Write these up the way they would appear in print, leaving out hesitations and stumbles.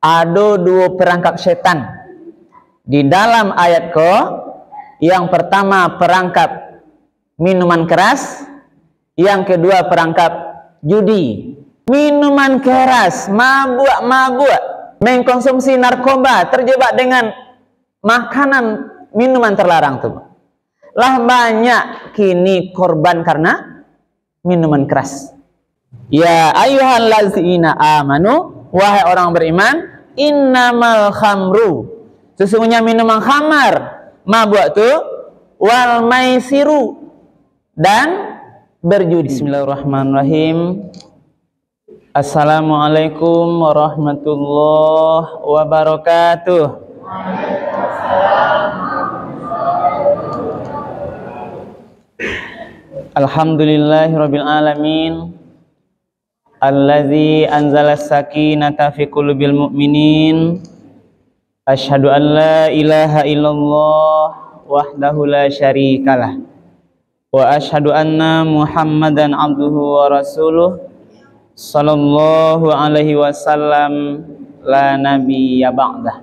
ada dua perangkap setan di dalam ayat ko. Yang pertama perangkap minuman keras, yang kedua perangkap judi. Minuman keras, mabuk, mengkonsumsi narkoba, terjebak dengan makanan minuman terlarang tuh. Lah banyak kini korban karena minuman keras. Ya ayyuhallazina amanu, wahai orang beriman, innamal khamru, sesungguhnya minuman khamar, mabuk tuh, wal maisiru, dan berjudi. Bismillahirrahmanirrahim. Assalamualaikum warahmatullahi wabarakatuh. Alhamdulillahirabbil alamin. Allazi anzala sakinata fi qulubil mu'minin. Asyhadu an la ilaha illallah wahdahu la syarikalah. Wa asyhadu anna Muhammadan abduhu wa rasuluh sallallahu alaihi wasallam la nabiyya ba'dah.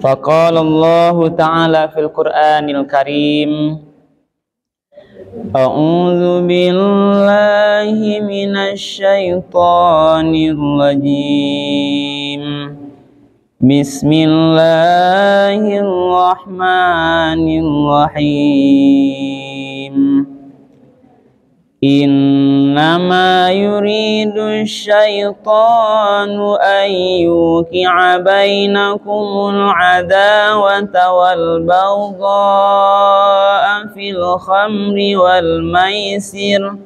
Faqala Allah ta'ala fil Qur'anil Karim, a'udzu billahi minasy syaithanir rajim. Bismillahirrahmanirrahim. Innama yuridu syaitanu an yuqi'a bainakumul adawata wal baghdha'a fil khamri wal maisir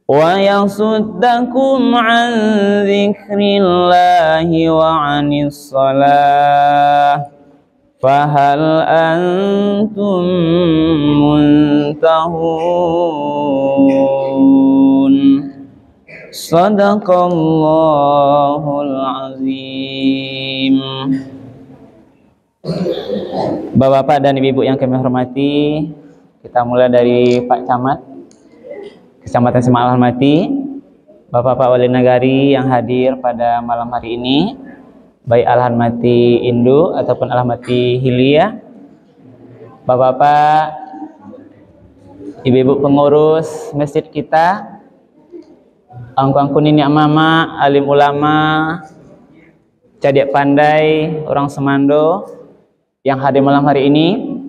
wa yasuddakum an dzikrillahi wa 'anis shalah fahal antum muntahun. Sadaqallahul azim. Bapak-bapak dan ibu-ibu yang kami hormati, kita mulai dari Pak Camat Kecamatan Semak Alhamati, Bapak-bapak wali nagari yang hadir pada malam hari ini, baik Alhamati Indo ataupun Alhamati Hilia, bapak-bapak, ibu-ibu pengurus masjid kita, angku-angku nini mama, alim ulama, cadik pandai, orang Semando yang hadir malam hari ini,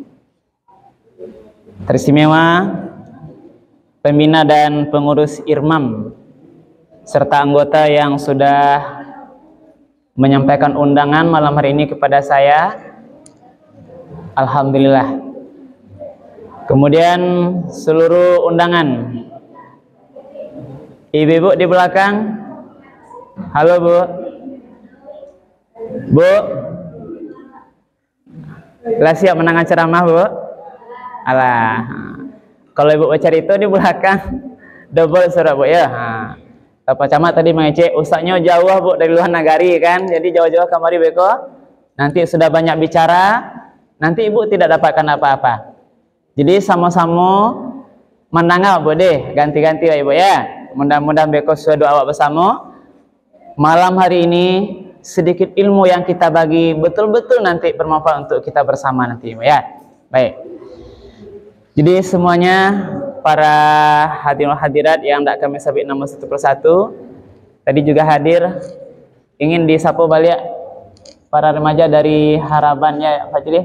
teristimewa pembina dan pengurus Irmam serta anggota yang sudah menyampaikan undangan malam hari ini kepada saya. Alhamdulillah. Kemudian seluruh undangan, ibu-ibu di belakang, halo Bu, Bu, lah siap menangan ceramah Bu? Alah, kalau ibu baca itu di belakang double suara Bu ya. Pak Camat tadi mengecek ustaznya jauh Bu dari luar nagari kan, jadi jauh-jauh kamari beko. Nanti sudah banyak bicara, nanti ibu tidak dapatkan apa-apa. Jadi sama-sama menanggal Bu deh, ganti-ganti ya ibu ya. Mudah-mudahan beko sesuai doa awak bersama. Malam hari ini sedikit ilmu yang kita bagi betul-betul nanti bermanfaat untuk kita bersama nanti ibu ya. Baik. Jadi semuanya para hadirin hadirat yang tidak kami sebut nama satu persatu, tadi juga hadir, ingin disapa balik para remaja dari harapannya Pak Cili.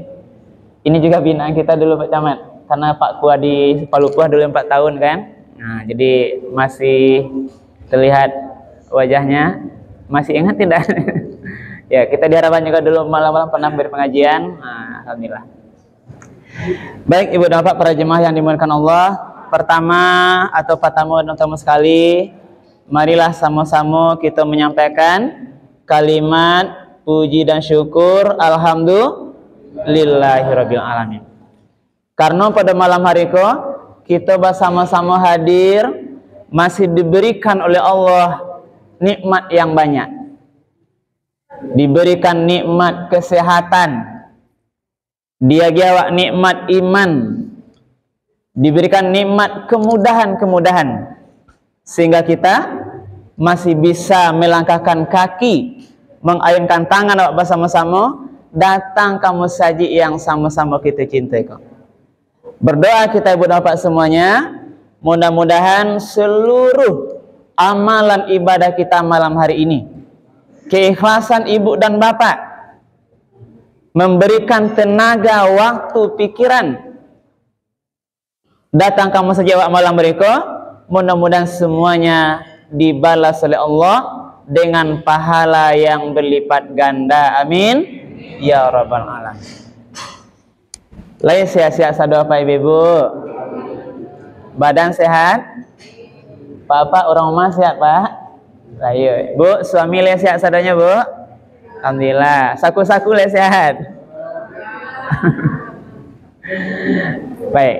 Ini juga binaan kita dulu Pak Camat, karena Pak Kua di Palupuah dulu 4 tahun kan. Nah, jadi masih terlihat wajahnya, masih ingat tidak? Ya, kita di harapan juga dulu malam-malam pernah berpengajian. Nah, alhamdulillah. Baik ibu dan bapak para jemaah yang dimuliakan Allah, pertama atau tamu dan tamu sekali, marilah sama-sama kita menyampaikan kalimat puji dan syukur alhamdulillahirabbil alamin. Karena pada malam hari kita bersama-sama hadir, masih diberikan oleh Allah nikmat yang banyak. Diberikan nikmat kesehatan, dia jawab nikmat iman, diberikan nikmat kemudahan-kemudahan, sehingga kita masih bisa melangkahkan kaki, mengayunkan tangan awak bersama-sama, datang kamu saji yang sama-sama kita cintai kau. Berdoa kita ibu dan bapak semuanya, mudah-mudahan seluruh amalan ibadah kita malam hari ini, keikhlasan ibu dan bapak, memberikan tenaga, waktu, pikiran, datang kamu saja awak malam berikut, mudah-mudahan semuanya dibalas oleh Allah dengan pahala yang berlipat ganda. Amin ya rabbal alamin. Lain sehat-sehat sadar Pak Ibu. Badan sehat? Pak orang rumah sehat Pak? Ayo Bu, suami le sehat sadarnya Bu? Alhamdulillah. Saku-saku le sehat. Baik.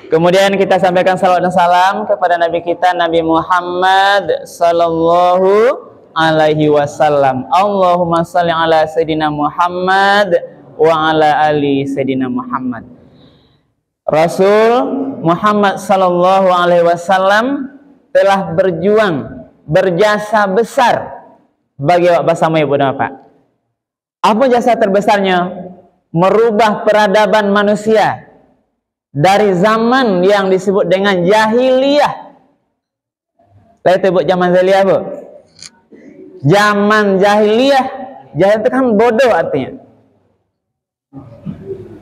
Kemudian kita sampaikan salawat dan salam kepada Nabi kita, Nabi Muhammad sallallahu alaihi wasallam. Allahumma shalli ala Sayyidina Muhammad wa ala ali Sayyidina Muhammad. Rasul Muhammad sallallahu alaihi wasallam telah berjuang, berjasa besar bagi awak bersama ibu dan bapak. Apa jasa terbesarnya? Merubah peradaban manusia dari zaman yang disebut dengan jahiliyah. Lalu disebut zaman jahiliyah Bu. Zaman jahiliyah, jahil itu kan bodoh artinya,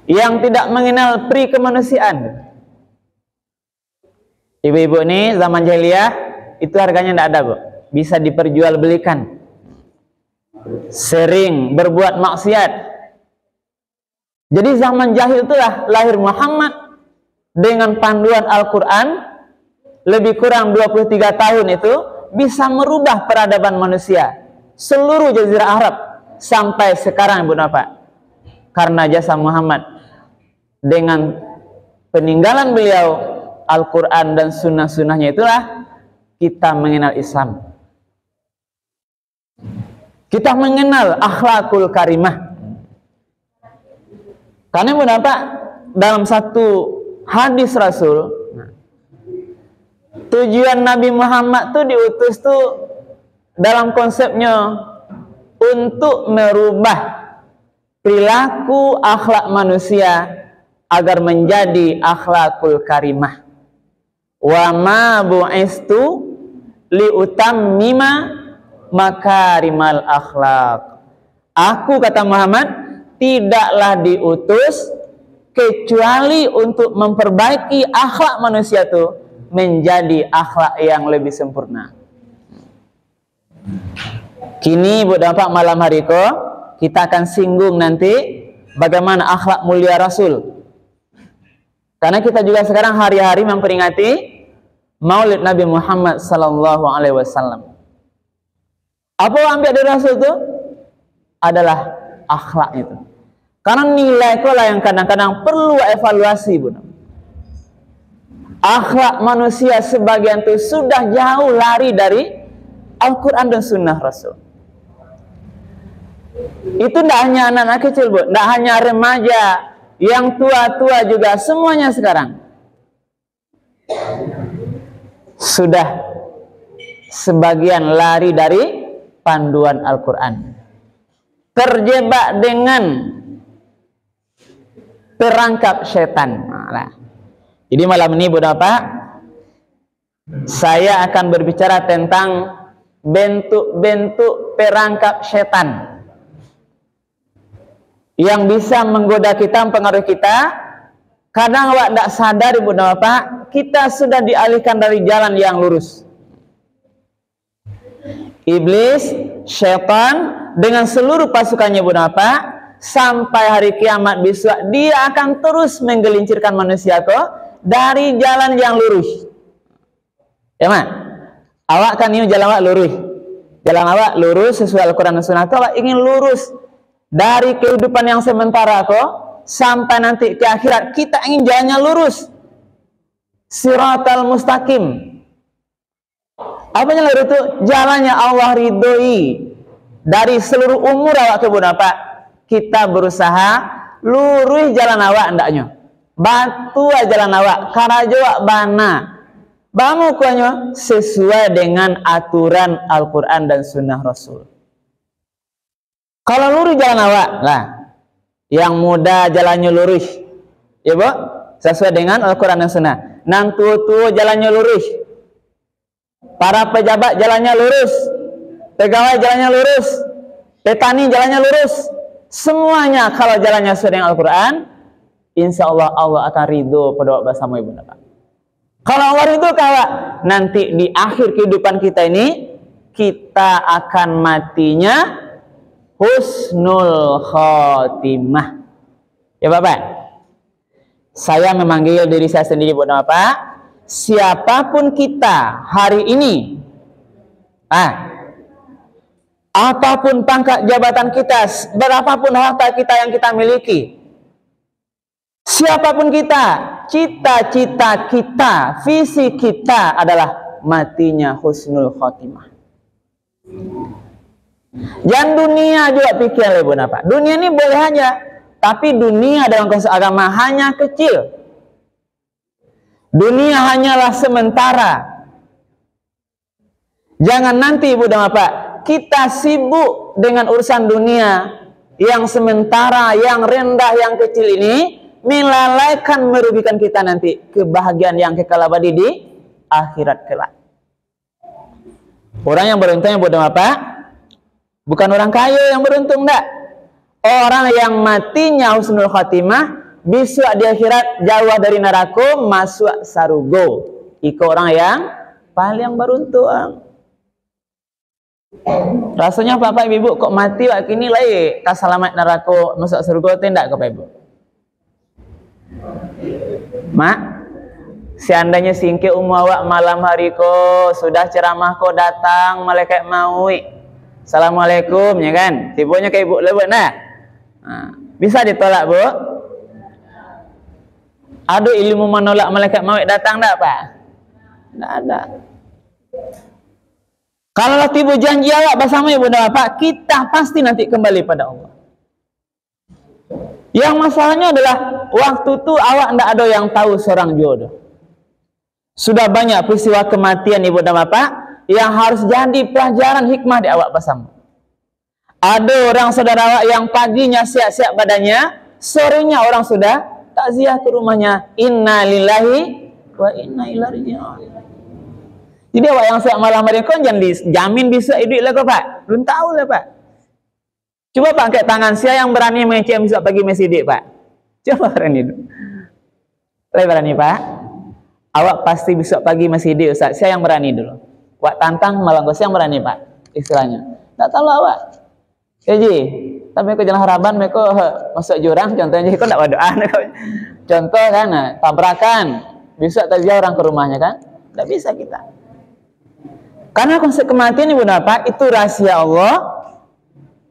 yang tidak mengenal pri kemanusiaan. Ibu-ibu ini zaman jahiliyah itu harganya tidak ada Bu, bisa diperjualbelikan, sering berbuat maksiat. Jadi zaman jahil itulah lahir Muhammad dengan panduan Al-Quran, lebih kurang 23 tahun itu bisa merubah peradaban manusia seluruh jazirah Arab sampai sekarang Ibu Bapak. Karena jasa Muhammad, dengan peninggalan beliau Al-Quran dan sunnah-sunnahnya itulah kita mengenal Islam, kita mengenal akhlakul karimah. Karena Ibu Bapak, dalam satu hadis Rasul, tujuan Nabi Muhammad tuh diutus tuh dalam konsepnya untuk merubah perilaku akhlak manusia agar menjadi akhlakul karimah. Wa ma bu'istu liutammima makarimal akhlak. Aku, kata Muhammad, tidaklah diutus kecuali untuk memperbaiki akhlak manusia itu menjadi akhlak yang lebih sempurna. Kini Ibu dan Bapak, malam hari kita akan singgung nanti bagaimana akhlak mulia Rasul. Karena kita juga sekarang hari-hari memperingati Maulid Nabi Muhammad sallallahu alaihi wasallam. Apa yang ambil dari Rasul itu? Adalah akhlak itu. Karena nilai itulah yang kadang-kadang perlu evaluasi, Bu. Akhlak manusia sebagian itu sudah jauh lari dari Al-Quran dan Sunnah Rasul. Itu tidak hanya anak-anak kecil, Bu, tidak hanya remaja, yang tua-tua juga, semuanya sekarang sudah sebagian lari dari panduan Al-Quran, terjebak dengan perangkap setan. Jadi malam ini Bu Bapak, saya akan berbicara tentang bentuk-bentuk perangkap setan yang bisa menggoda kita, mempengaruhi kita. Kadang awak tidak sadar Ibu dan Bapak, kita sudah dialihkan dari jalan yang lurus. Iblis, setan dengan seluruh pasukannya Ibu dan Bapak, sampai hari kiamat besok dia akan terus menggelincirkan manusia dari jalan yang lurus. Ya mak, awak kan ini jalan awak lurus, jalan awak lurus sesuai Al-Quran dan Sunnah. Awak ingin lurus dari kehidupan yang sementara sampai nanti ke akhirat, kita ingin jalannya lurus, siratal mustaqim. Apanya lurus itu? Jalannya Allah ridhoi. Dari seluruh umur awak ke Bapak, kita berusaha lurus jalan awak ndaknya. Batu jalan awak, karajo bana. Bamu kuanya sesuai dengan aturan Al-Quran dan Sunnah Rasul. Kalau lurus jalan awak lah, yang muda jalannya lurus, ya bu, sesuai dengan Al-Quran dan Sunnah. Nang tua jalannya lurus, para pejabat jalannya lurus, pegawai jalannya lurus, petani jalannya lurus, semuanya kalau jalannya sesuai dengan Al-Quran, insya Allah Allah akan ridho pada bersama ibu bapak. Kalau Allah ridho kawan, nanti di akhir kehidupan kita ini kita akan matinya husnul khotimah. Ya bapak, saya memanggil diri saya sendiri buat bapak. Siapapun kita hari ini, apapun pangkat jabatan kita, berapapun harta kita yang kita miliki, siapapun kita, cita-cita kita, visi kita adalah matinya husnul khotimah. Jangan dunia juga pikir ibu bapak. Dunia ini boleh aja, tapi dunia dalam konteks agama hanya kecil. Dunia hanyalah sementara. Jangan nanti ibu dan bapak kita sibuk dengan urusan dunia yang sementara, yang rendah, yang kecil ini, melalaikan, merugikan kita nanti kebahagiaan yang kekal abadi di akhirat kelak. Orang yang beruntung ibu dan bapak bukan orang kaya yang beruntung, enggak. Orang yang matinya husnul khatimah, bisa di akhirat jauh dari neraka, masuk sarugo. Iko orang yang paling beruntung. Rasanya bapak ibu kok mati wak kini lagi kasalamat neraka masuk surga tidak ke ibu? Mak, seandainya singke awak malam hari ko sudah ceramah ko datang malaikat maui. Assalamualaikum ya kan? Sibuknya ke ibu lebih nah. Bisa ditolak bu? Ada ilmu menolak malaikat maut datang tak pak? Tidak ada. Kalau tiba janji awak bersama ibu dan bapak, kita pasti nanti kembali pada Allah. Yang masalahnya adalah waktu itu awak tidak ada yang tahu seorang jodoh. Sudah banyak peristiwa kematian ibu dan bapak yang harus jadi pelajaran hikmah di awak bersama. Ada orang saudara awak yang paginya siap-siap badannya, sorenya orang sudah takziah ke rumahnya. Inna lillahi wa inna ilaihi raji'un. Jadi awak yang siap malam hari kon jangan dijamin bisa hidup lah kok pak. Belum tahu lah pak. Coba pak angkat tangan saya yang berani mengecek besok pagi masjid pak. Coba berani dulu. Berani pak. Awak pasti besok pagi masjid Ustaz. Saya yang berani dulu. Wak tantang malam saya yang berani pak. Istilahnya. Tak tahu awak. Jadi, tapi aku jalan harapan mereka masuk jurang contohnya kau tak berdoa. Contoh kan tabrakan. Bisa takziah orang ke rumahnya kan? Tak bisa kita. Karena konsep kematian ibu bapak itu rahasia Allah.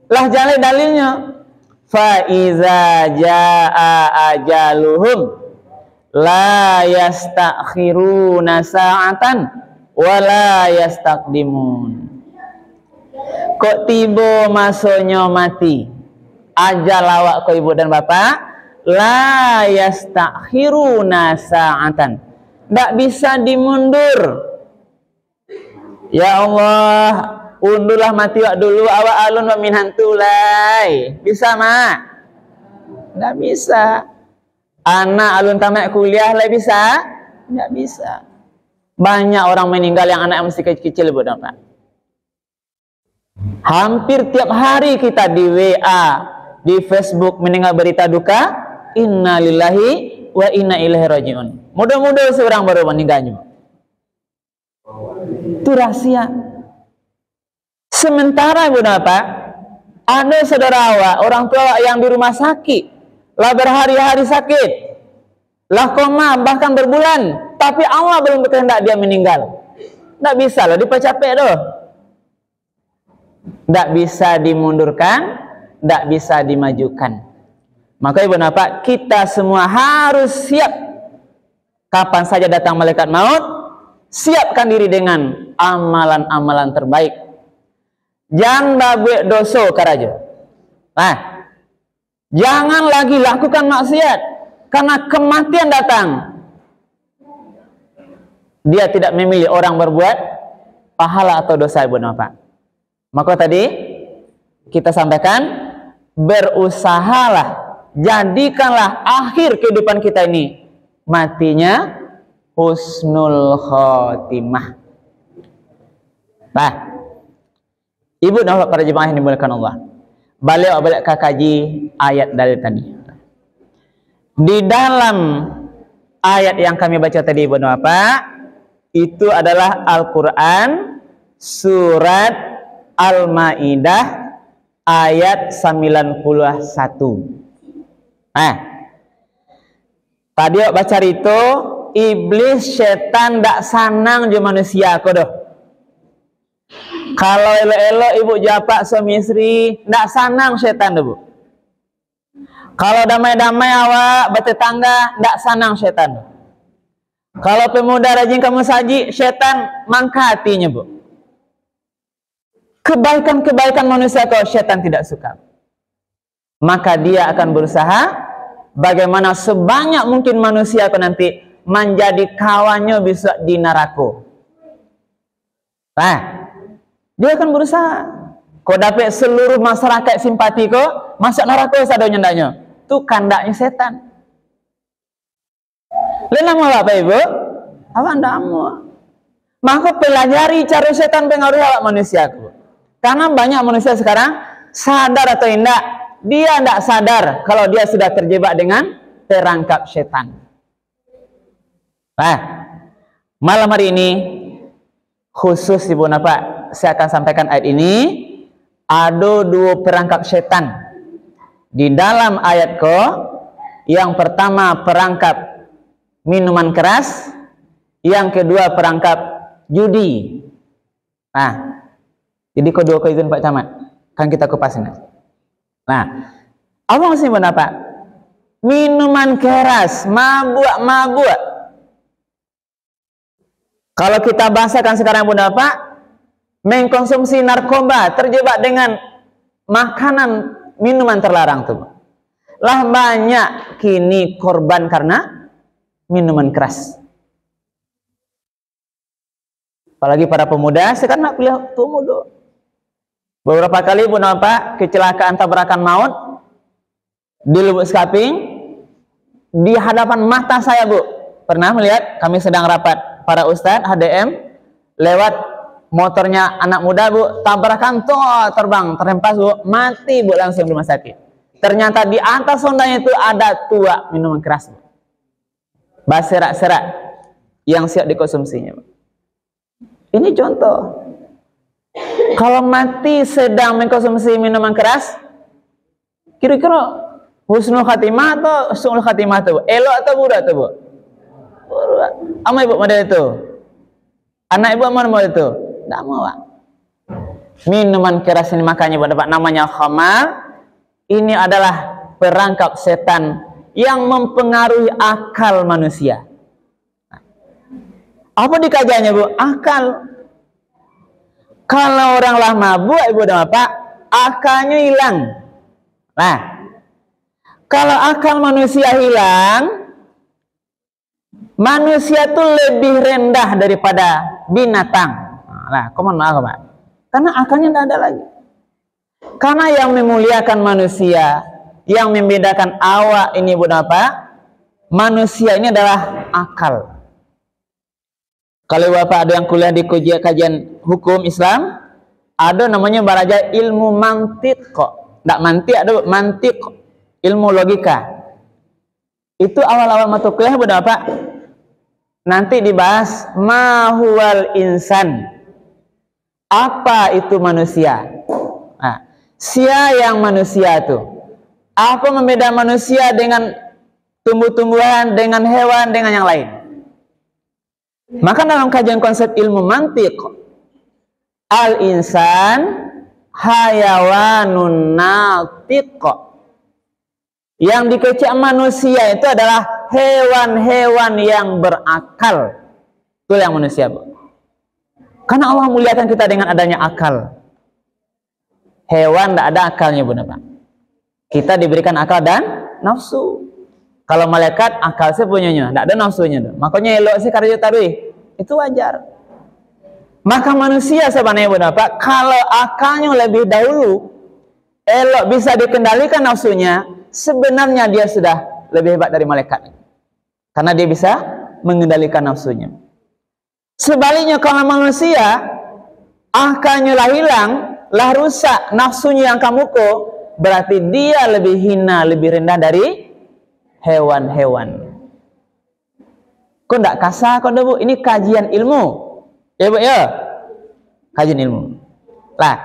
Lah jalan dalilnya. Fa iza jaa ajaluhum la yastakhiruna sa'atan wa la yastaqdimun. Kok tiba masanya mati ajal awak ko ibu dan bapak, la yastakhiruna sa'atan, ndak bisa dimundur. Ya Allah, undurlah mati wak dulu awak alun wa min hantulai. Bisa mak? Ndak bisa. Anak alun tamat kuliah lah bisa? Ndak bisa. Banyak orang meninggal yang anak masih kecil-kecil ibu dan bapak. Hampir tiap hari kita di WA, di Facebook mendengar berita duka, inna lillahi wa inna ilaihi raji'un. Mudah-mudahan seorang baru meninggalnya. Itu rahasia. Sementara ibu bapak, ada saudara awak, orang tua yang di rumah sakit, lah berhari-hari sakit, lah koma bahkan berbulan, tapi Allah belum berkehendak dia meninggal. Tidak bisa lah dipecapek doh. Tidak bisa dimundurkan, tidak bisa dimajukan. Maka ibu bapak, kita semua harus siap. Kapan saja datang malaikat maut, siapkan diri dengan amalan-amalan terbaik. Jangan babuek dosa karajo. Jangan lagi lakukan maksiat, karena kematian datang. Dia tidak memilih orang berbuat pahala atau dosa ibu bapak. Maka tadi kita sampaikan, berusahalah, jadikanlah akhir kehidupan kita ini matinya husnul khotimah. Nah, ibu dan bapak para jemaah yang dimuliakan Allah, balik kaji ayat dari tadi. Di dalam ayat yang kami baca tadi ibu dan bapak, itu adalah Al-Quran surat Al-Maidah ayat 91. Nah, tadi baca itu iblis setan dak sanang je manusia kodoh. Kalau elo-elo ibu japak suami istri ndak sanang setan bu. Kalau damai-damai awak bertetangga ndak sanang setan. Kalau pemuda rajin kamu saji, setan mangka hatinya bu. Kebaikan-kebaikan manusia kalau setan tidak suka, maka dia akan berusaha bagaimana sebanyak mungkin manusia kau nanti menjadi kawannya bisa di neraka. Nah, dia akan berusaha. Kau dapat seluruh masyarakat simpati kau masuk neraka sadonya ndaknya. Itu kandaknya setan. Lena mau apa ibu? Apa ndak mau? Maka pelajari cara setan pengaruhi awak manusiaku. Karena banyak manusia sekarang sadar atau tidak, dia tidak sadar kalau dia sudah terjebak dengan perangkap setan. Nah, malam hari ini khusus ibu napa saya akan sampaikan ayat ini. Ada dua perangkap setan di dalam ayat ko. Yang pertama perangkap minuman keras, yang kedua perangkap judi. Nah, jadi kedua izin Pak Camat, kan kita kupas ini. Nah, apa maksudnya apa? Minuman keras, mabuk. Kalau kita bahasakan sekarang Bunda Pak, mengkonsumsi narkoba, terjebak dengan makanan minuman terlarang tuh. Lah banyak kini korban karena minuman keras. Apalagi para pemuda sekarang nak kuliah pemuda. Beberapa kali Bunda Bapak kecelakaan tabrakan maut di Lubuk Sekaping di hadapan mata saya Bu. Pernah melihat kami sedang rapat para ustadz HDM lewat motornya anak muda Bu, tabrakan terbang terhempas Bu, mati Bu langsung di rumah sakit. Ternyata di atas hondanya itu ada tua minuman keras Bu. Berserak-serak yang siap dikonsumsinya Bu. Ini contoh. Kalau mati sedang mengkonsumsi minuman keras, kira-kira husnul khatimah atau su'ul khatimah itu? Elok atau buruk itu Bu? Buruk. Ama ibu model itu? Anak ibu mana model itu? Tidak mau Pak. Minuman keras ini makanya dapat namanya khamar. Ini adalah perangkap setan yang mempengaruhi akal manusia. Apa dikajiannya Bu? Akal. Kalau orang lah mabuk ibu dan bapak, akalnya hilang. Nah, kalau akal manusia hilang, manusia itu lebih rendah daripada binatang. Nah, kemana Pak? Karena akalnya tidak ada lagi. Karena yang memuliakan manusia, yang membedakan awak ini ibu dan bapak, manusia ini adalah akal. Kalau Bapak ada yang kuliah di kajian hukum Islam, ada namanya belajar ilmu mantik kok. Tidak mantik, ada mantik, ilmu logika. Itu awal-awal mata kuliah Bapak. Nanti dibahas mahuwal insan. Apa itu manusia? Nah, sia yang manusia itu. Apa membedakan manusia dengan tumbuh-tumbuhan, dengan hewan, dengan yang lain? Maka dalam kajian konsep ilmu mantik, al-insan hayawanun natiq. Yang dikecek manusia itu adalah hewan-hewan yang berakal. Itu yang manusia Bu. Karena Allah muliakan kita dengan adanya akal. Hewan tidak ada akalnya Bu Pak. Kita diberikan akal dan nafsu. Kalau malaikat akal sepunyanya, tidak ada nafsunya. Makanya elok sih karya tarwih, itu wajar. Maka manusia sebenarnya Bu Bapak, kalau akalnya lebih dahulu elok bisa dikendalikan nafsunya, sebenarnya dia sudah lebih hebat dari malaikat. Karena dia bisa mengendalikan nafsunya. Sebaliknya kalau manusia akalnya lah hilang, lah rusak, nafsunya yang kamuko, berarti dia lebih hina, lebih rendah dari hewan-hewan. Kok ndak kasar kok Bu? Ini kajian ilmu. Ya Bu ya. Kajian ilmu. Lah,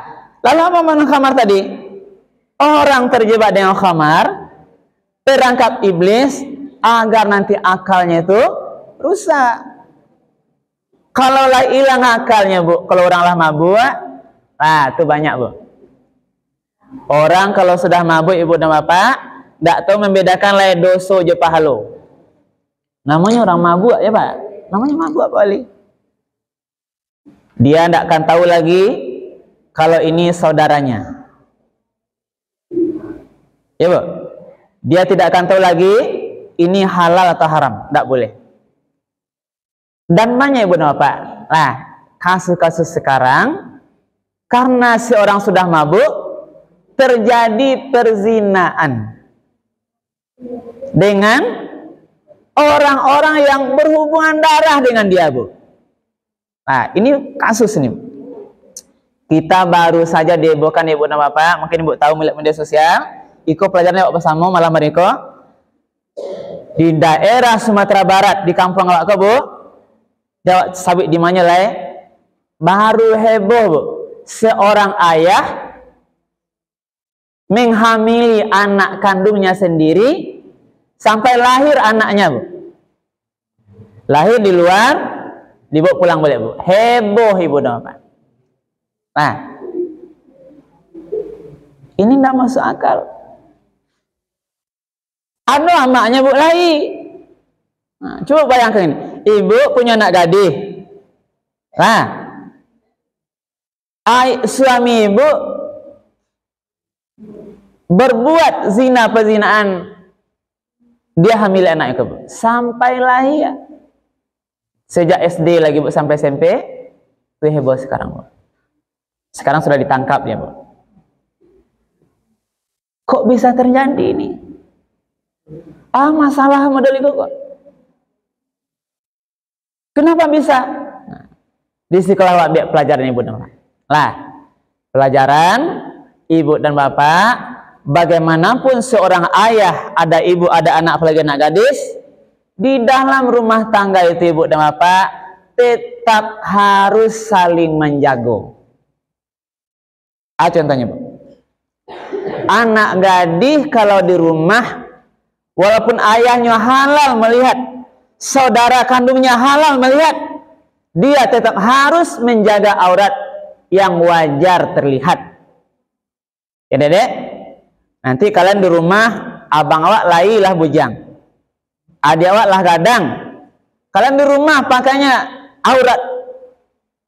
lalu apa makna khamar tadi? Orang terjebak dengan khamar, terangkap iblis agar nanti akalnya itu rusak. Kalau lah hilang akalnya Bu, kalau orang lah mabuk, nah itu banyak Bu. Orang kalau sudah mabuk Ibu dan Bapak, ndak tahu membedakan lah dosa je pahalo. Namanya orang mabuk ya Pak, namanya mabuk Pak Ali. Dia ndak akan tahu lagi kalau ini saudaranya. Ya Bu, dia tidak akan tahu lagi ini halal atau haram, ndak boleh. Dan banyak Ibu dan Bapak. Nah, kasus-kasus sekarang karena seorang sudah mabuk terjadi perzinaan dengan orang-orang yang berhubungan darah dengan dia Bu. Nah, ini kasus ini. Kita baru saja dihebohkan Ibu dan Bapak, mungkin Ibu tahu melihat media sosial, Iko pelajaran lewat bersama malam hari Iko di daerah Sumatera Barat di kampung awak Bu, jawab sabit di mana lah, baru heboh Bu, seorang ayah menghamili anak kandungnya sendiri sampai lahir anaknya Bu, lahir di luar, dibawa pulang balik Bu, heboh Ibu dan Bapak. Nah, ini tidak masuk akal. Anu anaknya Bu lahir. Nah, coba bayangkan ini, ibu punya anak gadis. Nah, suami ibu berbuat zina perzinaan, dia hamil anak itu Bu, sampai lahir. Sejak SD lagi Bu sampai SMP, itu heboh sekarang Bu. Sekarang sudah ditangkap ya Bu. Kok bisa terjadi ini? Masalah model itu kok. Kenapa bisa? Nah, di sekolah biar pelajaran Ibu dan Bapak. Lah, pelajaran Ibu dan Bapak, bagaimanapun seorang ayah, ada ibu, ada anak, apalagi anak gadis, di dalam rumah tangga itu Ibu dan Bapak tetap harus saling menjaga. Contohnya Bu, anak gadis kalau di rumah, walaupun ayahnya halal melihat, saudara kandungnya halal melihat, dia tetap harus menjaga aurat yang wajar terlihat. Ya Dedek, nanti kalian di rumah, abang awak lailah bujang, adik awak lah gadang, kalian di rumah pakainya aurat,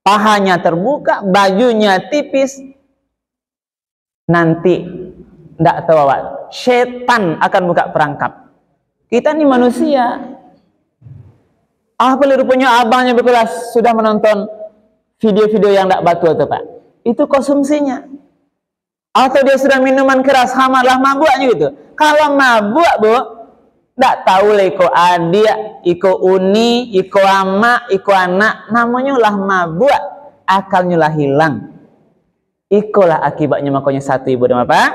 pahanya terbuka, bajunya tipis, nanti tidak tahu awak, setan akan buka perangkap. Kita ini manusia. Apalagi rupanya abangnya berkelas sudah menonton video-video yang tidak betul tuh Pak. Itu konsumsinya. Atau dia sudah minuman keras, hamalah mabuknya gitu. Kalau mabuk Bu, tidak tahu lah iko adik, iko uni, iko ama, iko anak, namanya lah mabuk, akalnya lah hilang. Ikolah akibatnya, makanya satu Ibu dan Bapak,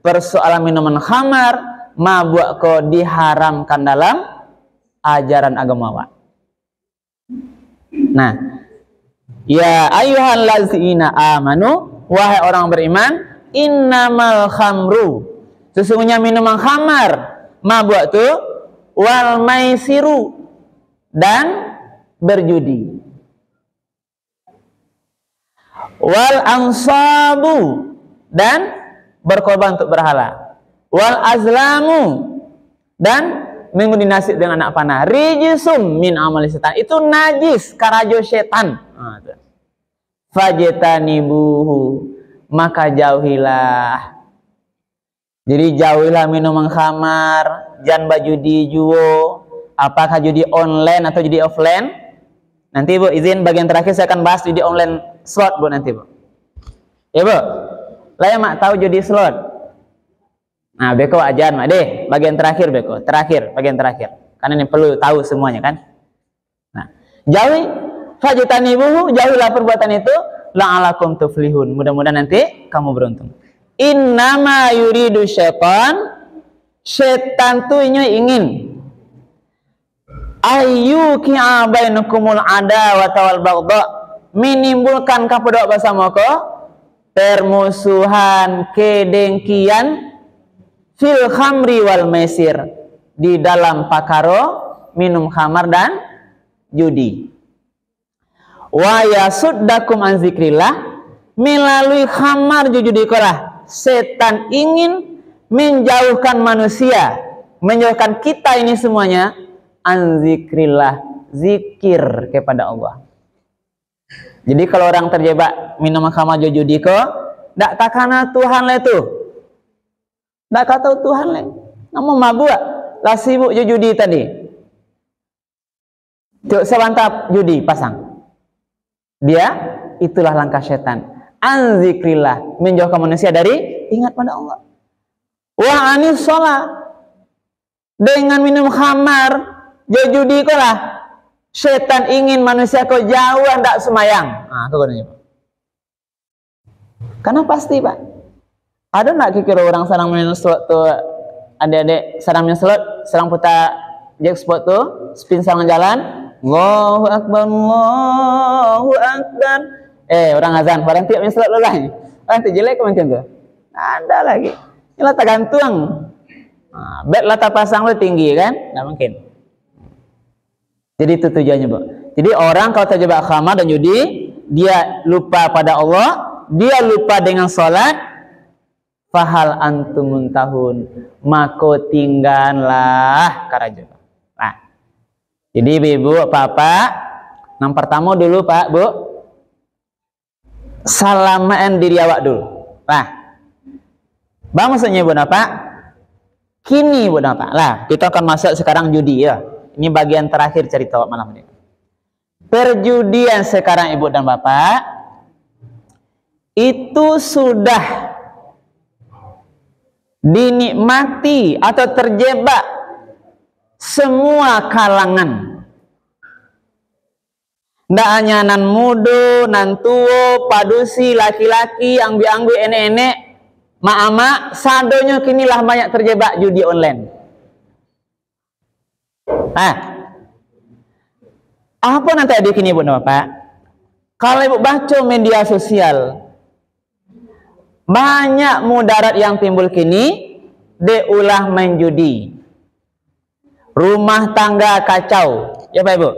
persoalan minuman khamar, mabuk kok diharamkan dalam ajaran agama. Nah, ya ayyuhal ladzina amanu, wahai orang beriman, innamal khamru, sesungguhnya minuman khamar, mabuk itu, wal maisiru, dan berjudi, wal ansabu, dan berkorban untuk berhala, wal azlamu, dan mengundi nasib dengan anak panah, rijsum min amali setan, itu najis karajo setan. Fajetanibuhu, maka jauhilah. Jadi jauhilah minuman khamar, jangan bajudi juo, apakah judi online atau judi offline. Nanti Bu izin bagian terakhir saya akan bahas judi online slot Bu nanti Bu. Ya Bu, lah mak tahu judi slot. Nah, beko ajan mak deh, bagian terakhir beko, bagian terakhir. Karena ini perlu tahu semuanya kan. Nah, jauhi fajtanibuhu, jauhilah perbuatan itu, la'alakum tuflihun. Mudah-mudahan nanti kamu beruntung. Innama yuridu syaitan, setan tuh ingin ayyuki'a bainakumul adawata wal baghdha, menimbulkan kepada bersama ko permusuhan, kedengkian fil khamri wal maisir, di dalam pakaro minum khamar dan judi. Wa yasuddakum an zikrillah, melalui khamar judi kolah setan ingin menjauhkan manusia, menjauhkan kita ini semuanya an zikrillah, zikir kepada Allah. Jadi kalau orang terjebak minum khamar judi ko, ndak takana Tuhan le tu, ndak kata Tuhan le, namun mabuk lah, sibuk judi tadi, tiuk sebantap judi pasang. Dia itulah langkah setan. An zikrillah, menjauhkan manusia dari ingat pada Allah. Wa anis sholat, dengan minum khamar judi ko lah setan ingin manusia kau jauh hendak semayang. Nah, itu katanya Pak. Karena pasti Pak, ada nak kira orang sarang main slot tuh, adik-adik sarang main slot, sarang putar jackpot tuh, spin sarang jalan, Allahu Akbar, Allahu Akbar. Orang azan, barang tiap main slot lo lah. Nanti jelek macam tu. Ada lagi. Ini lata gantung. Bet lata pasang lo tinggi kan? Nggak mungkin. Jadi itu tujuannya, Bu. Jadi orang kalau terjebak khamar dan judi, dia lupa pada Allah, dia lupa dengan sholat, fahal antumun tahun, mako tinggallah karajo. Nah, jadi ibu, bapak, yang pertama dulu Pak, Bu, salamaan diri awak dulu. Nah, bang maksudnya Bu Pak, kini Bu Pak, lah kita akan masuk sekarang judi ya. Ini bagian terakhir cerita malam ini. Perjudian sekarang Ibu dan Bapak itu sudah dinikmati atau terjebak semua kalangan. Ndak hanya nan muda, nan tua, padusi, laki-laki, angbi-angbi, enek-enek, mak-mak, sadonya kinilah banyak terjebak judi online. Apa nanti adik ini Bu Bapak? Kalau Ibu baca media sosial, banyak mudarat yang timbul kini, diulah main judi, rumah tangga kacau, ya Pak Ibu.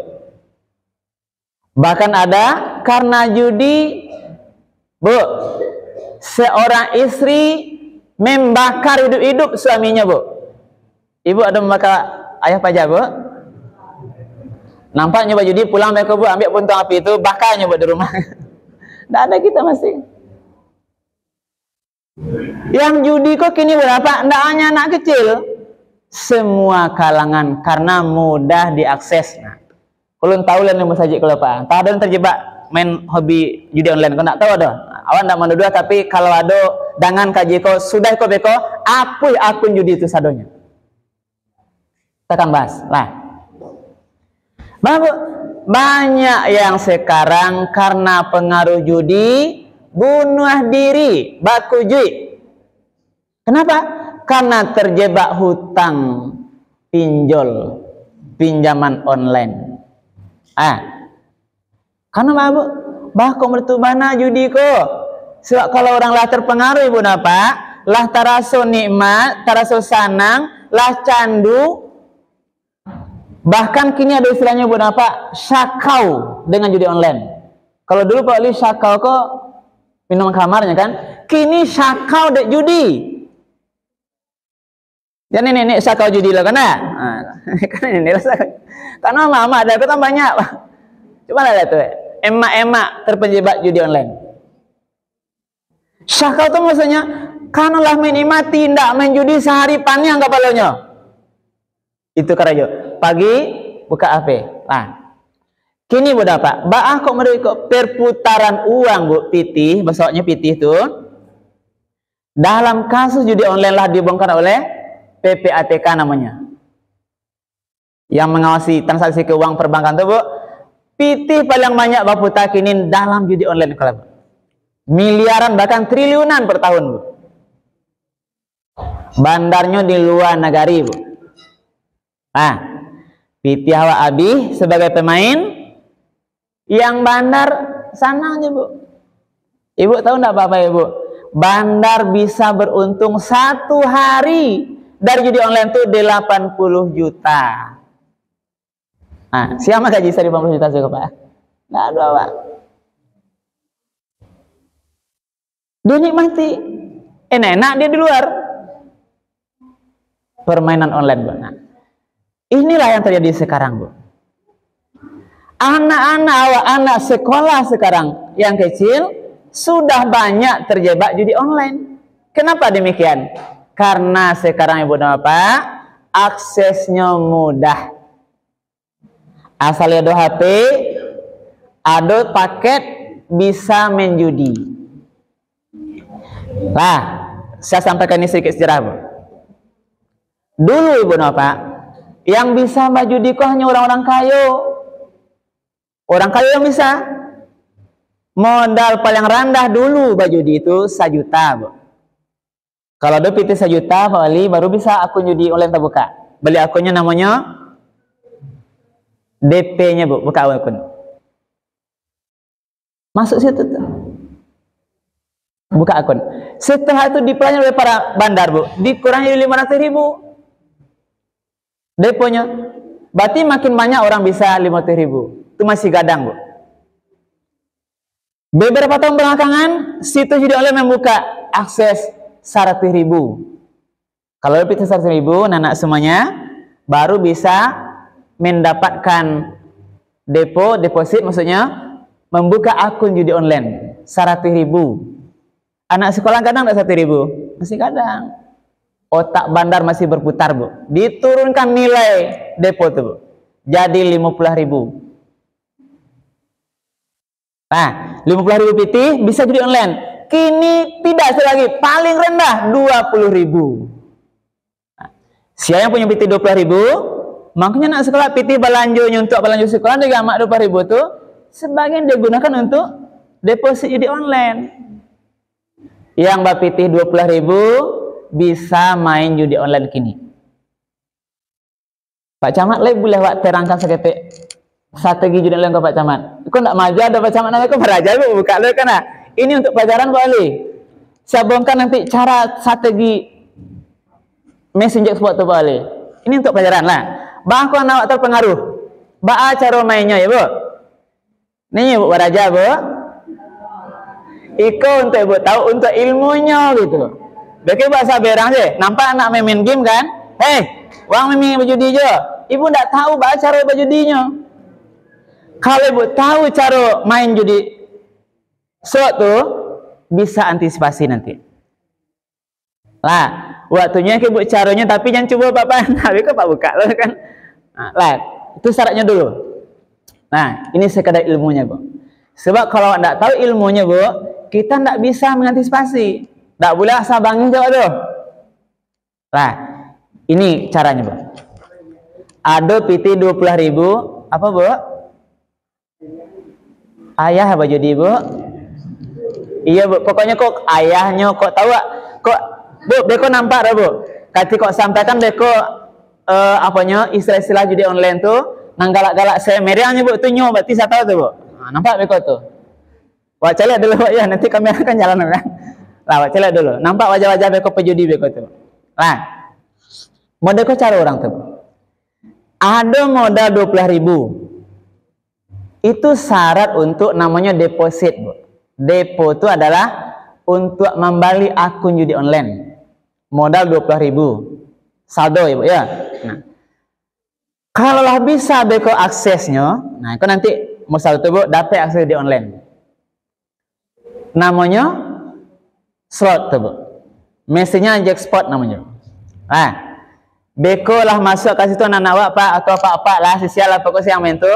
Bahkan ada karena judi, Bu, seorang istri membakar hidup-hidup suaminya, Bu. Ibu ada membakar ayah pajak, Bu? Nampak nyoba judi, pulang mereka Bu, ambil puntung api itu, bakar nyoba di rumah. Tidak ada kita masih. Yang judi kok kini berapa? Tidak hanya anak kecil, semua kalangan, karena mudah diakses. Nah, kalau tahu lah yang saja kalau Pak, tak ada yang terjebak main hobi judi online, kau tak tahu ada. Awak tidak menduga, tapi kalau ada dengan kaji kau sudah kau beko, apa akun judi itu sadonya. Kita akan bahas lah. Banyak yang sekarang karena pengaruh judi bunuh diri, baku judi. Kenapa? Karena terjebak hutang pinjol, pinjaman online. Karena bahkan bertubana judi ko. Sebab kalau orang lah terpengaruh Ibu Napa, lah taraso nikmat, taraso sanang, lah candu. Bahkan kini ada istilahnya Bu Napa, syakau dengan judi online. Kalau dulu Pak Li syakau kok minum kamarnya kan, kini syakau dek judi. Jadi nenek syakau judi lah kan? Kan ini karena mama ada kita banyak. Coba lihat tuh, emak-emak terpenjebak judi online. Syakau itu maksudnya karena lah menikmati tidak main judi sehari panjang kepalanya. Itu karajo. Pagi buka HP. Nah, kini Bu Pak, baah kok mereka perputaran uang Bu pitih, besoknya pitih tuh. Dalam kasus judi online lah dibongkar oleh PPATK namanya, yang mengawasi transaksi keuangan perbankan tuh, Bu. PT paling banyak bapu takinin dalam judi online kalau miliaran bahkan triliunan per tahun, Bu. Bandarnya di luar negari, Bu. PT Hawa Abi sebagai pemain, yang bandar sana aja, Bu. Ibu tahu enggak apa-apa, Ibu? Bandar bisa beruntung satu hari dari judi online itu 80 juta. Siapa gaji 80 juta sih, Pak? Nggak ada, Pak. Dia nikmati. Enak dia di luar. Permainan online, Bu. Inilah yang terjadi sekarang, Bu. Anak sekolah sekarang yang kecil sudah banyak terjebak judi online. Kenapa demikian? Karena sekarang, Ibu dan Bapak, aksesnya mudah. Asal ada HP, ada paket, bisa main judi. Saya sampaikan ini sedikit sejarah, Bu. Dulu, Ibu dan Bapak, yang bisa main judi kok hanya orang-orang kaya. Orang kaya yang bisa. Modal paling rendah dulu judi itu 1 juta, Bu. Kalau ada PT 1 juta, Pak Wali, baru bisa akun judi online terbuka. Beli akunnya, namanya DP-nya, Bu, buka akun. Masuk situ tuh. Buka akun. Setelah itu dipelajari oleh para bandar, Bu, dikurangi 500.000 deponya. Berarti makin banyak orang bisa 50.000. Itu masih gadang, Bu. Beberapa tahun belakangan, situs judi online membuka akses 100.000. Kalau lebih dari 100.000, anak semuanya baru bisa mendapatkan deposit, maksudnya membuka akun judi online 100.000. Anak sekolah kadang tidak 100.000, masih kadang. Otak bandar masih berputar, Bu. Diturunkan nilai depo itu, Bu, jadi 50.000. 50.000 PT bisa judi online. Kini tidak lagi, paling rendah 20.000. Siapa yang punya PT 20.000, makanya anak sekolah PT belanjonya untuk belanja sekolah juga amat 20.000 itu sebagian digunakan untuk deposit judi online. Yang PT 20.000 bisa main judi online kini. Pak Camat, boleh terangkan seketik strategi judi online ke Pak Camat? Kok enggak maju ada Pak Camat namanya, kok beraja, Bu, buka lo kan. Ini untuk pelajaran, Pak Ali. Saya bongkar nanti cara strategi messenger sport tuh, Pak Ali. Ini untuk pelajaran lah. Bangku anak terpengaruh. Baca cara mainnya, ya, Bu. Nih, Bu, beraja, Bu. Iko untuk Ibu tahu, untuk ilmunya gitu. Bagi bahasa berang sih. Nampak anak main game kan? Hei, uang main berjudi aja. Ibu enggak tahu baca cara berjudinya. Kalau Ibu tahu cara main judi slot tuh, bisa antisipasi nanti. Waktunya Ibu caranya, tapi jangan coba Bapak. Tapi kok Pak buka loh kan. Itu syaratnya dulu. Ini sekadar ilmunya, Bu. Sebab kalau enggak tahu ilmunya, Bu, kita enggak bisa mengantisipasi. Enggak boleh asal bangin jawab tuh. Ini caranya, Bu. Ada PT 20.000, apa, Bu? Ayah apa judi, Bu? Iya, Bu. Pokoknya kok ayahnya kok tahu kok, Bu, beko nampak dah, Bu. Kati kok sampaikan beko apanya istilah-istilah judi online tuh nang galak-galak saya meriahnya, Bu, tuh nyo berarti saya tahu tuh, Bu. Nampak beko tuh. Wah, lihat dulu, Pak, ya, nanti kami akan jalan kan. Wah, lihat dulu. Nampak wajah-wajah beko pejudi beko tuh. Modal kok cara orang tuh, Bu. Ada modal 20.000. Itu syarat untuk namanya deposit, Bu. Depo itu adalah untuk membeli akun judi online. Modal 20.000. Saldo, ya, Bu, ya. Kalau lah bisa beko aksesnya, itu nanti mau saldo, Bu, dapat akses di online. Namanya slot tuh, Bu. Mesinnya jackpot namanya. Beko lah masuk ke situ anak-anak Pak atau apa-apa lah, sisial lah pokoknya yang main tuh.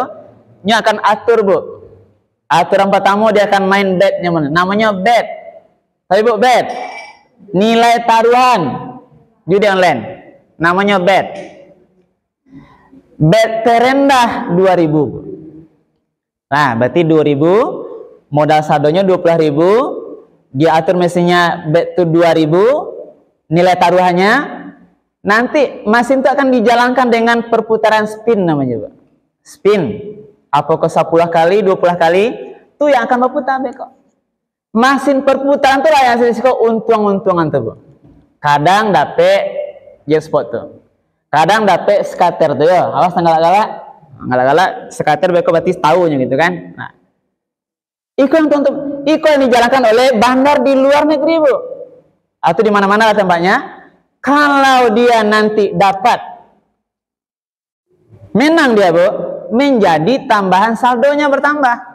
Nya akan atur, Bu. Aturan pertama dia akan main bet namanya bet. Tapi, Bu, bet nilai taruhan judi online, namanya bet. Bet terendah 2000. Nah, berarti 2000, modal saldonya 20.000, dia atur mesinnya bet itu 2000, nilai taruhannya, nanti mesin itu akan dijalankan dengan perputaran spin namanya, Pak. Spin. Apakah 10 kali, 20 kali, itu yang akan berputar, kok. Mesin perputaran itu lah yang risiko untung-untungan tuh, Bu. Kadang dapet jackpot tuh. Kadang dapet scatter tuh ya. Awas galak-galak scatter beko berarti tahunya gitu kan. Nah, ikon yang dijalankan oleh bandar di luar negeri, Bu. Atau di mana-mana lah tempatnya. Kalau dia nanti dapat menang dia, Bu, menjadi tambahan saldonya bertambah.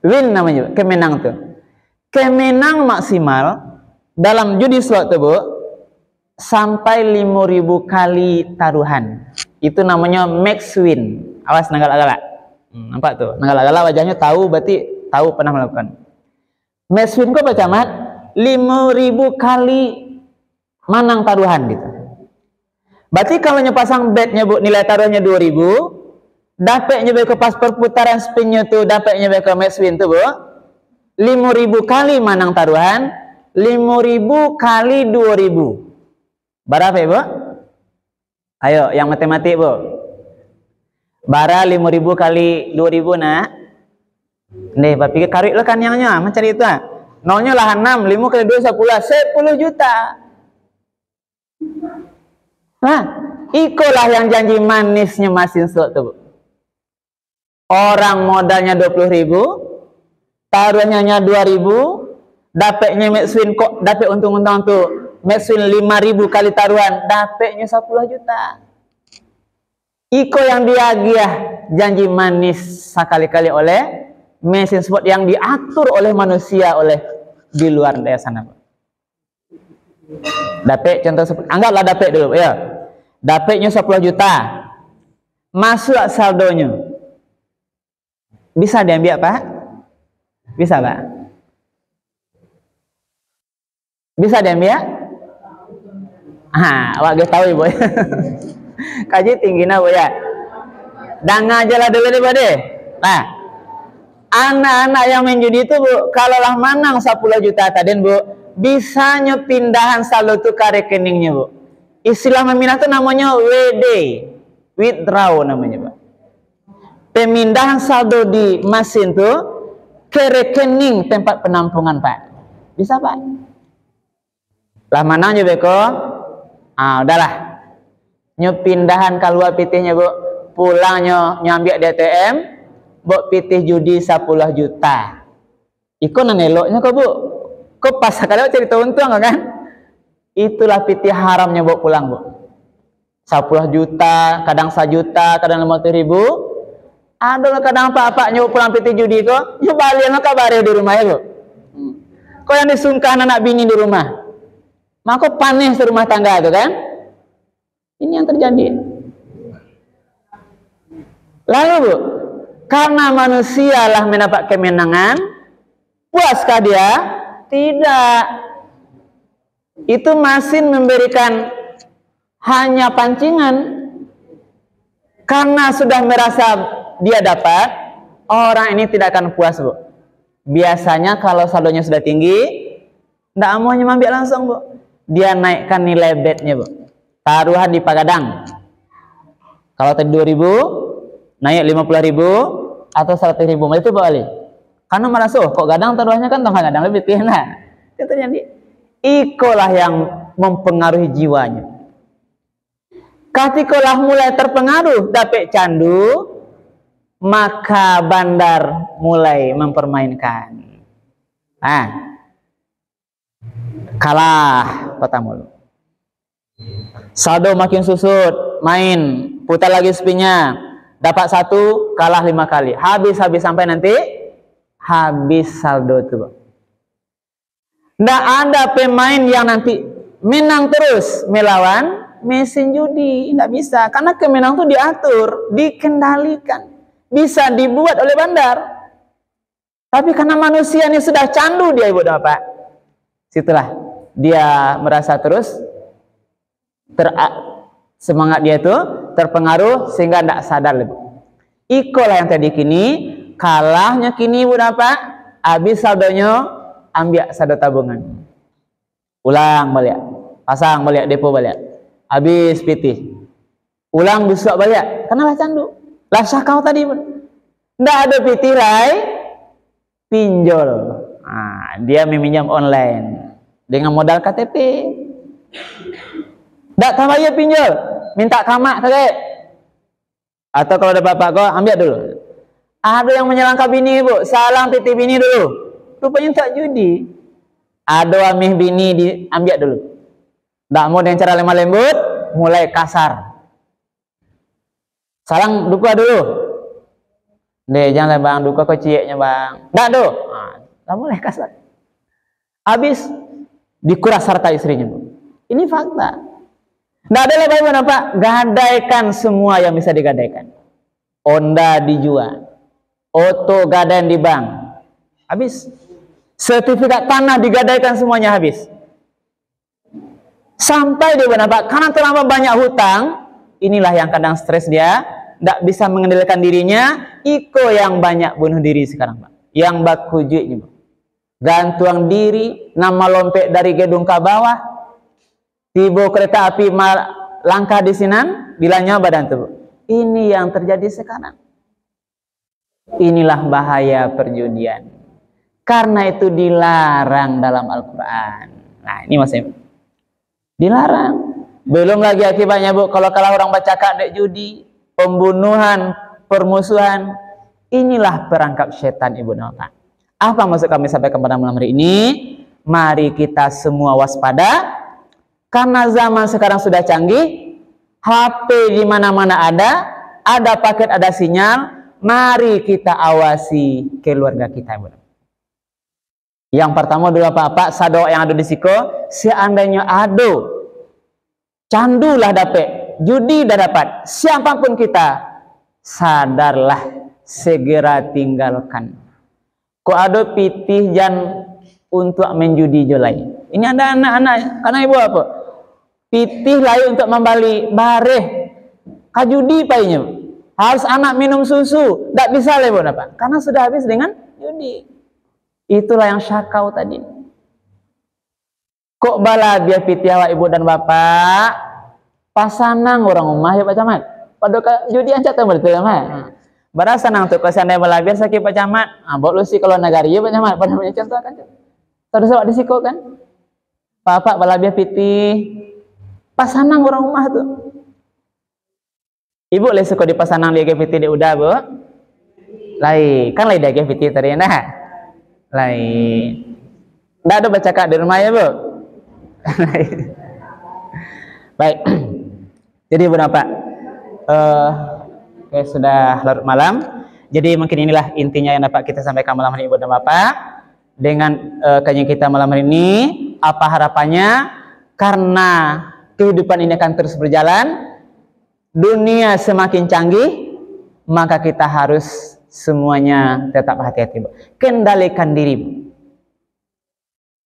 Win namanya, kemenang tuh. Kemenang maksimal dalam judi slot tuh, Bu, sampai 5.000 kali taruhan. Itu namanya max win. Awas galak-galak. Nampak tuh, galak-galak wajahnya tahu, berarti tahu pernah melakukan. Max win kok Pak Camat? 5.000 kali menang taruhan gitu. Berarti kalau pasang betnya, Bu, nilai taruhannya 2.000, dapatnya ke pas perputaran spinnya tuh, dapatnya ke max win tuh, Bu, 5.000 kali menang taruhan, 5.000 kali 2.000. Berapa, Ibu? Ayo, yang matematik, Bu. Bara 5.000 kali 2.000, nak. Nih, Pak pikir karik lah kan yangnya, mencari itu, ah. Nolnya lah 6, 5 kali 2 10 juta. Nah, ikulah yang janji manisnya mesin slot tuh, Bu. Orang modalnya 20.000, taruhannya 2.000, dapatnya max win kok, dapat untung-untung tuh. Max win 5.000 kali taruhan, dapatnya 10 juta. Iko yang diagiah janji manis sekali-kali oleh mesin spot yang diatur oleh manusia oleh di luar daerah sana, Pak. Dapat contoh, anggaplah dapat dulu ya. Dapatnya 10 juta. Masuk saldonya. Bisa diambil, Pak? Bisa, Pak? Bisa diambil? Awak gak tahu, Ibu. Kaji tinggi na, Bu, ya. Dan aja lah dulu, Bu, deh. Nah, anak-anak yang main judi itu, Bu, kalau lah menang 10 juta tadi, Bu, bisa pindahan saldo itu ke rekeningnya, Bu. Istilah memindah itu namanya WD, withdraw namanya, Pak. Pemindahan saldo di mesin itu ke rekening tempat penampungan, Pak. Bisa, Pak? Lah mana aja, Beko? Udahlah. Pindahan keluar pitihnya, Bu. Pulangnya nyambil di ATM, Bu, pitih judi 10 juta. Iko naneloknya kok, Bu. Kok pas sekali cerita untung kan? Itulah pitih haramnya, Bu, pulang, Bu. 10 juta, kadang 1 juta, kadang 50.000. Ada kadang apa-apanya pulang pitih judi kok. Ya balian kabar di rumah, ya, Bu. Kok yang disungkan anak bini di rumah? Maka panis di rumah tangga itu kan? Ini yang terjadi. Lalu, Bu, karena manusia lah mendapat kemenangan, puaskah dia? Tidak. Itu mesin memberikan hanya pancingan. Karena sudah merasa dia dapat, orang ini tidak akan puas, Bu. Biasanya kalau saldonya sudah tinggi, tidak maunya ambil langsung, Bu. Dia naikkan nilai betnya, Bu. Taruhan di pagadang. Kalau tadi 2.000, naik 50.000 atau 100.000, itu Bu Ali. Karena merasa, kok gadang taruhannya kan tengah gadang lebih tinggi. Nah, itu terjadi. Ikolah yang mempengaruhi jiwanya. Katikolah mulai terpengaruh dapat candu, maka bandar mulai mempermainkan. Kalah pertama. Saldo makin susut, main, putar lagi spinnya, dapat 1, kalah 5 kali, habis sampai nanti habis saldo itu, Bu. Nggak ada pemain yang nanti menang terus melawan mesin judi, nggak bisa, karena kemenang itu diatur, dikendalikan, bisa dibuat oleh bandar. Tapi karena manusia ini sudah candu dia, Ibu Bapak, situlah dia merasa terus semangat dia itu terpengaruh sehingga tidak sadar lebih. Ikolah yang tadi kini, kalahnya kini udah apa? Habis saldonya, ambil saldo tabungan. Ulang balik, pasang balik, depo balik. Habis pitih. Ulang besok balik. Kenapa candu? Lah kau tadi pun. Tidak ada pitih rai, pinjol. Nah, dia meminjam online dengan modal KTP. Tak tambah ya pinjol, minta kamak kakek. Atau kalau ada bapak kau, ambil dulu. Ada yang menyelangkap bini, Bu. Salang titip bini dulu. Rupanya tak judi. Ada amih bini diambil dulu. Tak mau dengan cara lemah lembut, mulai kasar. Salang duka dulu. Deh, jangan bang, duka kau cieknya bang. Tak do. Tak mulai kasar. Habis dikuras harta istrinya, Bu. Ini fakta. Tidak ada lebih apa, gadaikan semua yang bisa digadaikan. Honda dijual, oto gadaian di bank, habis. Sertifikat tanah digadaikan semuanya habis. Sampai dia berapa? Karena terlalu banyak hutang, inilah yang kadang stres dia, tidak bisa mengendalikan dirinya. Iko yang banyak bunuh diri sekarang, Pak. Yang bakuju ini, Pak. Gantung diri, nama lompek dari gedung ke bawah. Tiba kereta api langkah di sinan, bilangnya badan tubuh. Ini yang terjadi sekarang. Inilah bahaya perjudian. Karena itu dilarang dalam Al-Quran. Nah, ini maksudnya. Dilarang. Belum lagi akibatnya, Bu. Kalau orang baca kadek judi, pembunuhan, permusuhan. Inilah perangkap setan, Ibu Nova. Apa maksud kami sampaikan pada malam hari ini? Mari kita semua waspada. Karena zaman sekarang sudah canggih, HP di mana-mana ada paket, ada sinyal. Mari kita awasi keluarga kita. Yang pertama dulu apa-apa, sado yang ada di siko, seandainya ada, candulah dapat, judi dah dapat, siapapun kita, sadarlah, segera tinggalkan. Kok ada pitih jan untuk menjudi jolai. Ini ada anak-anak, karena ibu apa? Pitih layu untuk membali bareh kajudi painya. Harus anak minum susu, tidak bisa lah ibu apa? Karena sudah habis dengan judi. Itulah yang syakau tadi. Kok bala dia pitih awak ibu dan bapak pasanang orang rumah ya Pak Camat. Pada judi ancak tahu betul mah. Berasa nang untuk kesana bala biar sakit Pak Camat. Bawa lu sih kalau negari ya Pak Camat. Pada punya contoh kan. Terus awak di siko kan. Bapak bala biar pitih pasanang orang rumah tu. Ibu le suka di pasanang dia GPT dia udah, Bu. Lain, kan lain dia GPT tadi nah. Lain. Ndak ada baca kak di rumah ya, Bu. Baik. Jadi Bu Bapak, sudah larut malam. Jadi mungkin inilah intinya yang dapat kita sampaikan malam hari ini Bu dan Bapak. Dengan kajian kita malam hari ini, apa harapannya? Karena kehidupan ini akan terus berjalan, dunia semakin canggih, maka kita harus semuanya tetap hati-hati. Kendalikan diri.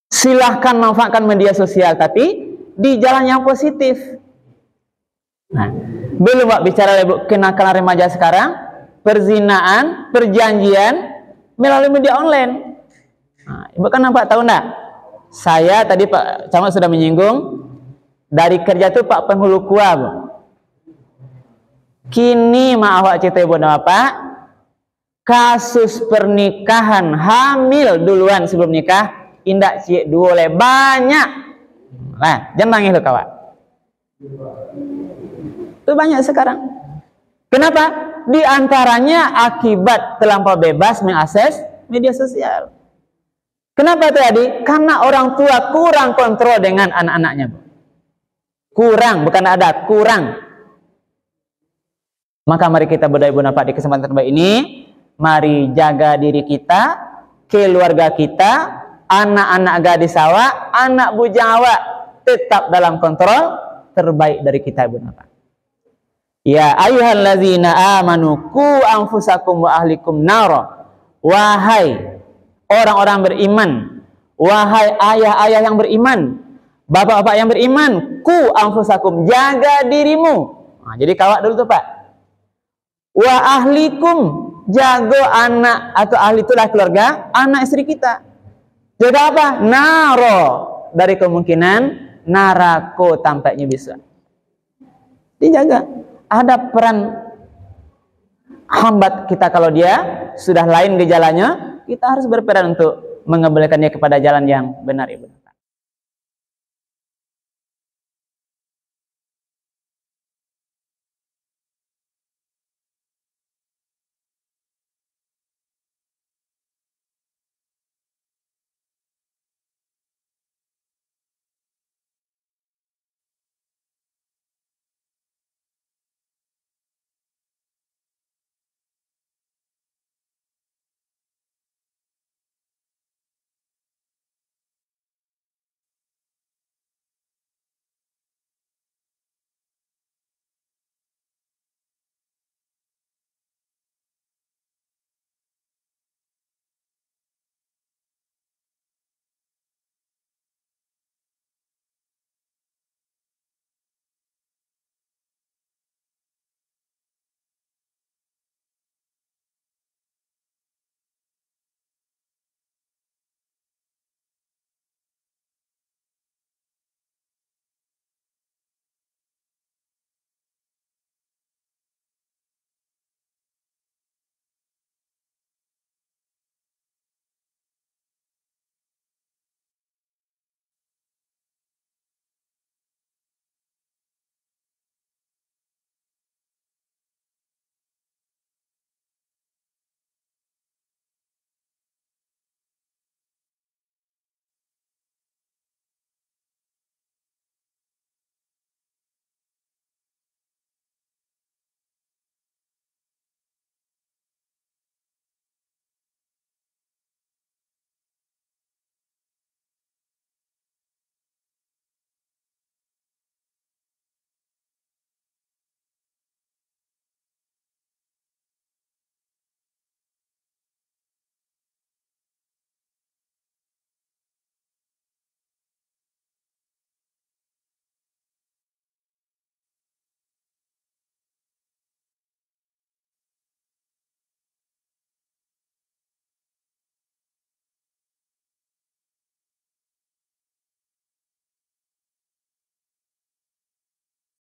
Silahkan manfaatkan media sosial, tapi di jalan yang positif. Nah, belum Pak bicara Ibu kenakalan remaja sekarang, perzinaan, perjanjian melalui media online. Nah, Ibu kan nampak tahu enggak? Saya tadi Pak Camat sudah menyinggung dari kerja itu Pak penghulu kuah, Bu. Kini maaf Pak cerita Ibu dan Bapak, kasus pernikahan hamil duluan sebelum nikah indak cik dua oleh banyak. Nah, jangan nangis lo kawan. Itu banyak sekarang. Kenapa? Di antaranya akibat terlampau bebas mengakses media sosial. Kenapa terjadi? Karena orang tua kurang kontrol dengan anak-anaknya, Bu. Kurang, bukan ada, kurang. Maka mari kita berdaya Ibu Bapak di kesempatan terbaik ini, mari jaga diri kita, keluarga kita, anak-anak gadis awak, anak bujang awak, tetap dalam kontrol terbaik dari kita Ibu Bapak. Ya ayyuhallazina amanu qu anfusakum wa ahlikum nara. Wahai orang-orang beriman, wahai ayah-ayah yang beriman, Bapak-bapak yang beriman, ku anfusakum, jaga dirimu. Nah, jadi kawat dulu tuh Pak. Wa ahlikum, jaga anak atau ahli itulah keluarga, anak istri kita. Jaga apa? Naro, dari kemungkinan narako tampaknya bisa. Dijaga. Ada peran hambat kita kalau dia sudah lain gejalanya, kita harus berperan untuk mengembalikannya kepada jalan yang benar, Ibu.